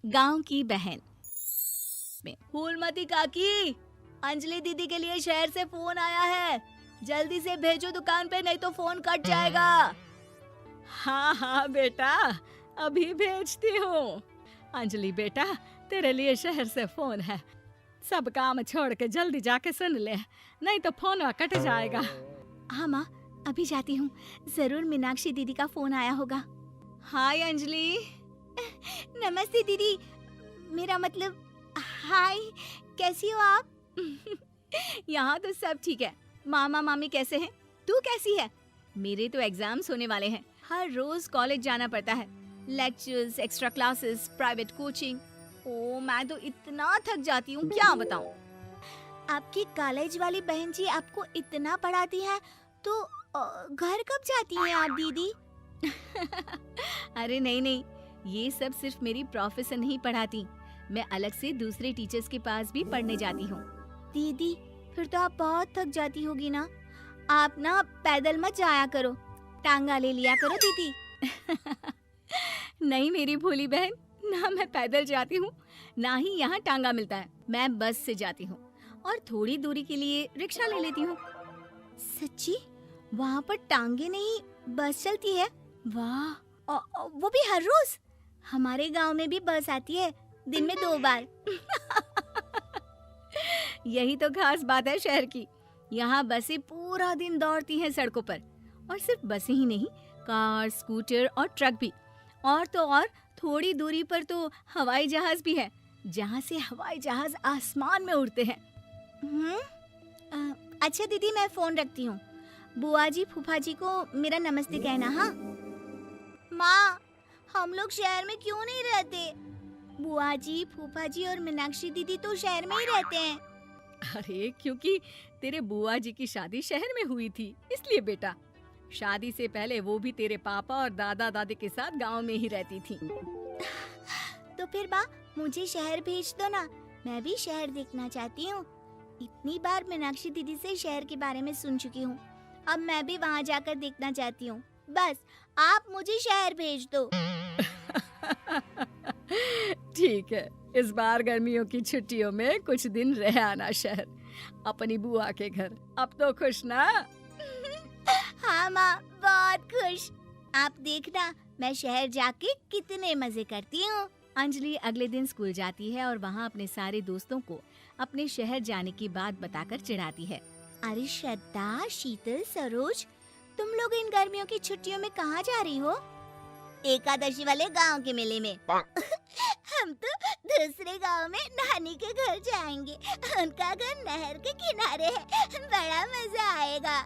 गांव की बहन में। फूलमती काकी, अंजलि दीदी के लिए शहर से फोन आया है, जल्दी से भेजो दुकान पे, नहीं तो फोन कट जाएगा। हाँ हाँ बेटा, अभी भेजती हूँ। अंजलि बेटा, तेरे लिए शहर से फोन है, सब काम छोड़ के जल्दी जाके सुन ले, नहीं तो फोन कट जाएगा। हाँ माँ, अभी जाती हूँ, जरूर मीनाक्षी दीदी का फोन आया होगा। हाय अंजलि। नमस्ते दीदी, मेरा मतलब हाय, कैसी हो आप? यहाँ तो सब ठीक है। मामा मामी कैसे हैं? तू कैसी है? मेरे तो एग्जाम्स होने वाले हैं, हर रोज कॉलेज जाना पड़ता है, lectures, extra classes, private coaching. ओ मैं तो इतना थक जाती हूँ, क्या बताऊँ। आपकी कॉलेज वाली बहन जी आपको इतना पढ़ाती है, तो घर कब जाती हैं आप दीदी? अरे नहीं नहीं, ये सब सिर्फ मेरी प्रोफेसर नहीं पढ़ाती, मैं अलग से दूसरे टीचर्स के पास भी पढ़ने जाती हूँ। दीदी फिर तो आप बहुत थक जाती होगी ना, आप ना पैदल मत जाया करो, टांगा ले लिया करो दीदी। नहीं मेरी भोली बहन, ना मैं पैदल जाती हूँ, ना ही यहाँ टांगा मिलता है, मैं बस से जाती हूँ और थोड़ी दूरी के लिए रिक्शा ले लेती हूँ। सच्ची? वहाँ पर टांगे नहीं, बस चलती है? वाह, वो भी हर रोज? हमारे गांव में भी बस आती है, दिन में 2 बार। यही तो खास बात है शहर की, यहाँ बसें पूरा दिन दौड़ती हैं सड़कों पर, और सिर्फ बसें ही नहीं, कार, स्कूटर और ट्रक भी, और तो और थोड़ी दूरी पर तो हवाई जहाज भी है, जहाँ से हवाई जहाज आसमान में उड़ते हैं। अच्छा दीदी, मैं फोन रखती हूँ, बुआ जी फूफा जी को मेरा नमस्ते कहना। हाँ माँ, हम लोग शहर में क्यों नहीं रहते? बुआ जी, फूफा जी और मीनाक्षी दीदी तो शहर में ही रहते हैं। अरे क्योंकि तेरे बुआ जी की शादी शहर में हुई थी, इसलिए बेटा। शादी से पहले वो भी तेरे पापा और दादा दादी के साथ गांव में ही रहती थी। तो फिर माँ, मुझे शहर भेज दो ना, मैं भी शहर देखना चाहती हूँ। इतनी बार मीनाक्षी दीदी से शहर के बारे में सुन चुकी हूँ, अब मैं भी वहाँ जाकर देखना चाहती हूँ। बस आप मुझे शहर भेज दो। ठीक है, इस बार गर्मियों की छुट्टियों में कुछ दिन रह आना शहर, अपनी बुआ के घर। अब तो खुश ना? हाँ माँ, बहुत खुश। आप देखना मैं शहर जाके कितने मजे करती हूँ। अंजलि अगले दिन स्कूल जाती है और वहाँ अपने सारे दोस्तों को अपने शहर जाने की बात बताकर चिढ़ाती है। अरे श्रद्धा, शीतल, सरोज, तुम लोग इन गर्मियों की छुट्टियों में कहाँ जा रही हो? एकादशी वाले गांव के मेले में। हम तो दूसरे गांव में नानी के घर जाएंगे, उनका घर नहर के किनारे है, बड़ा मजा आएगा।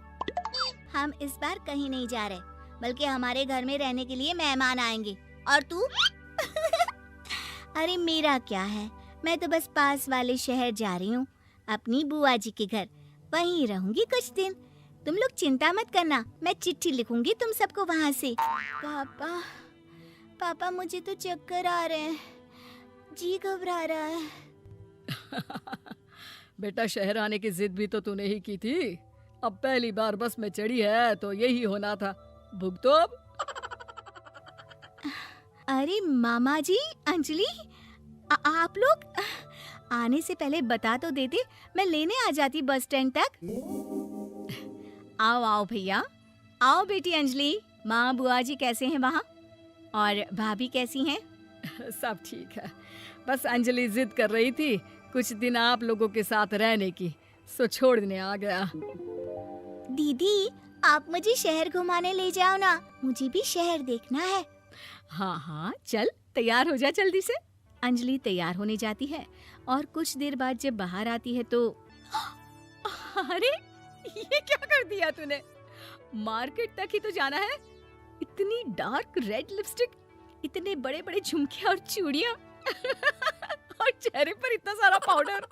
हम इस बार कहीं नहीं जा रहे, बल्कि हमारे घर में रहने के लिए मेहमान आएंगे। और तू? अरे मेरा क्या है, मैं तो बस पास वाले शहर जा रही हूँ, अपनी बुआ जी के घर, वहीं रहूंगी कुछ दिन। तुम लोग चिंता मत करना, मैं चिट्ठी लिखूंगी तुम सबको वहाँ से। पापा मुझे तो चक्कर आ रहे हैं, जी घबरा रहा है। बेटा, शहर आने की जिद भी तो तूने ही की थी, अब पहली बार बस में चढ़ी है तो यही होना था, भुगतो अब। अरे मामा जी, अंजलि, आप लोग आने से पहले बता तो देते, मैं लेने आ जाती बस स्टैंड तक। आओ आओ भैया, आओ बेटी अंजलि। माँ बुआ जी कैसे हैं वहाँ, और भाभी कैसी हैं? सब ठीक है, बस अंजलि जिद कर रही थी कुछ दिन आप लोगों के साथ रहने की, सो छोड़ने आ गया। दीदी, आप मुझे शहर घुमाने ले जाओ ना, मुझे भी शहर देखना है। हाँ हाँ चल, तैयार हो जा जल्दी से। अंजलि तैयार होने जाती है और कुछ देर बाद जब बाहर आती है तो अरे ये क्या कर दिया तूने, मार्केट तक ही तो जाना है, इतनी डार्क रेड लिपस्टिक, इतने बड़े बड़े झुमके और चूड़ियां और चेहरे पर इतना सारा पाउडर।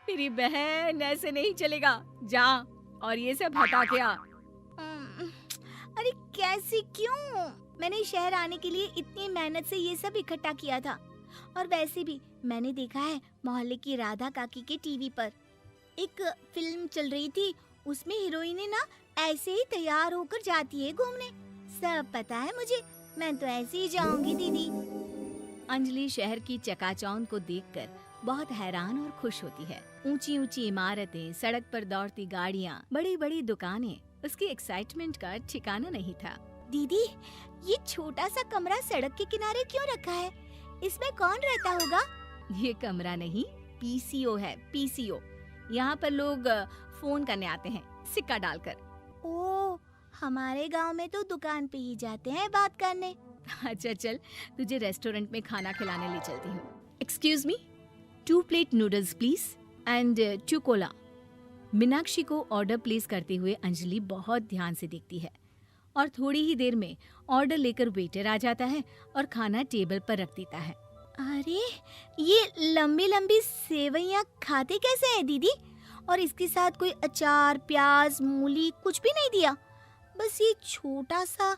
मेरी बहन, ऐसे नहीं चलेगा, जा और ये सब हटा के आ। अरे कैसे, क्यों? मैंने शहर आने के लिए इतनी मेहनत से ये सब इकट्ठा किया था, और वैसे भी मैंने देखा है मोहल्ले की राधा काकी के टीवी पर एक फिल्म चल रही थी, उसमें हीरोइन ना ऐसे ही तैयार होकर जाती है घूमने। सब पता है मुझे, मैं तो ऐसे ही जाऊंगी दीदी। अंजलि शहर की चकाचौंध को देखकर बहुत हैरान और खुश होती है। ऊंची ऊंची इमारतें, सड़क पर दौड़ती गाड़ियाँ, बड़ी बड़ी दुकानें, उसकी एक्साइटमेंट का ठिकाना नहीं था। दीदी, ये छोटा सा कमरा सड़क के किनारे क्यों रखा है? इसमें कौन रहता होगा? ये कमरा नहीं, पीसीओ है, पीसीओ। यहाँ पर लोग फोन करने आते हैं, सिक्का डालकर। ओह, हमारे गांव में तो दुकान पे ही जाते हैं बात करने। अच्छा चल, तुझे रेस्टोरेंट में खाना खिलाने ले चलती हूँ। Excuse me, 2 plate noodles please and 2 Cola. Meenakshi को ऑर्डर प्लेस करते हुए अंजलि बहुत ध्यान से देखती है और थोड़ी ही देर में ऑर्डर लेकर वेटर आ जाता है और खाना टेबल पर रख देता है। अरे, ये लंबी लंबी सेवइयाँ खाते कैसे हैं दीदी? और इसके साथ कोई अचार, प्याज, मूली कुछ भी नहीं दिया, बस ये छोटा सा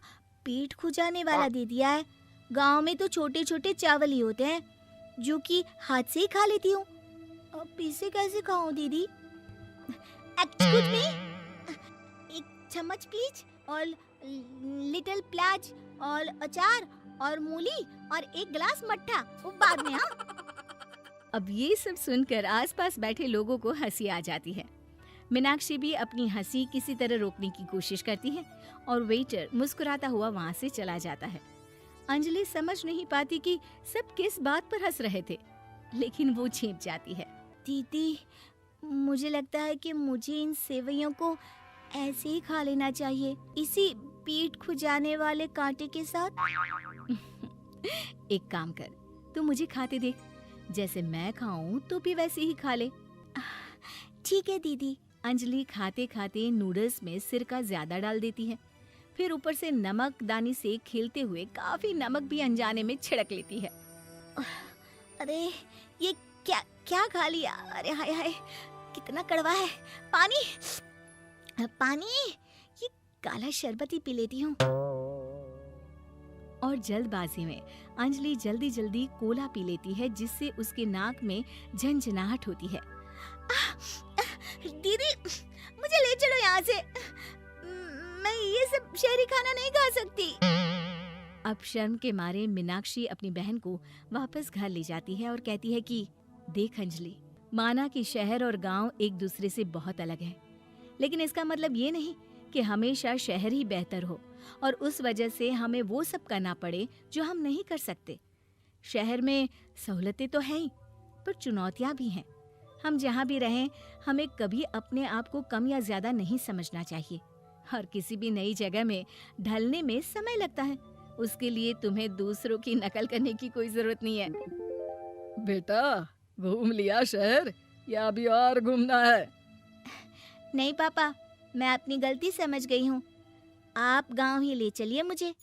पेट खुजाने वाला दे दिया है। गांव में तो छोटे छोटे चावल ही होते हैं जो कि हाथ से ही खा लेती हूँ। अब इसे कैसे खाऊं दीदी? एक्सक्यूज मी, एक चम्मच प्लीज, और लिटिल प्याज और अचार और मूली और एक गिलास मट्ठा, वो बाद में। हाँ, अब ये सब सुनकर आसपास बैठे लोगों को हंसी आ जाती है। मीनाक्षी भी अपनी हंसी किसी तरह रोकने की कोशिश करती है और वेटर मुस्कुराता हुआ वहाँ से चला जाता है। अंजलि समझ नहीं पाती कि सब किस बात पर हंस रहे थे, लेकिन वो छिप जाती है। दीदी, मुझे लगता है कि मुझे इन सेवइयों को ऐसे ही खा लेना चाहिए, इसी पेट खुजाने वाले कांटे के साथ। एक काम कर, तू मुझे खाते देख, जैसे मैं खाऊं तो भी वैसे ही खा ले। ठीक है दीदी। अंजलि खाते खाते नूडल्स में सिरका ज्यादा डाल देती है, फिर ऊपर से नमक दानी से खेलते हुए काफी नमक भी अनजाने में छिड़क लेती है। अरे, ये क्या क्या खा लिया? अरे हाय हाय, कितना कड़वा है। पानी पानी, ये काला शरबत ही पी लेती हूँ। और जल्दबाजी में अंजलि जल्दी जल्दी कोला पी लेती है, जिससे उसके नाक में झंझनाहट होती है। दीदी, मुझे ले चलो यहाँ से। मैं ये सब शहरी खाना नहीं खा सकती। अब शर्म के मारे मीनाक्षी अपनी बहन को वापस घर ले जाती है और कहती है कि देख अंजलि, माना कि शहर और गांव एक दूसरे से बहुत अलग है, लेकिन इसका मतलब ये नहीं कि हमेशा शहर ही बेहतर हो और उस वजह से हमें वो सब करना पड़े जो हम नहीं कर सकते। शहर में सहूलतें तो हैं ही, पर चुनौतियां भी हैं। हम जहाँ भी रहें, हमें कभी अपने आप को कम या ज्यादा नहीं समझना चाहिए। और किसी भी नई जगह में ढलने में समय लगता है, उसके लिए तुम्हें दूसरों की नकल करने की कोई जरूरत नहीं है। बेटा, घूम लिया शहर या अभी और घूमना है? नहीं पापा, मैं अपनी गलती समझ गई हूँ। आप गांव ही ले चलिए मुझे।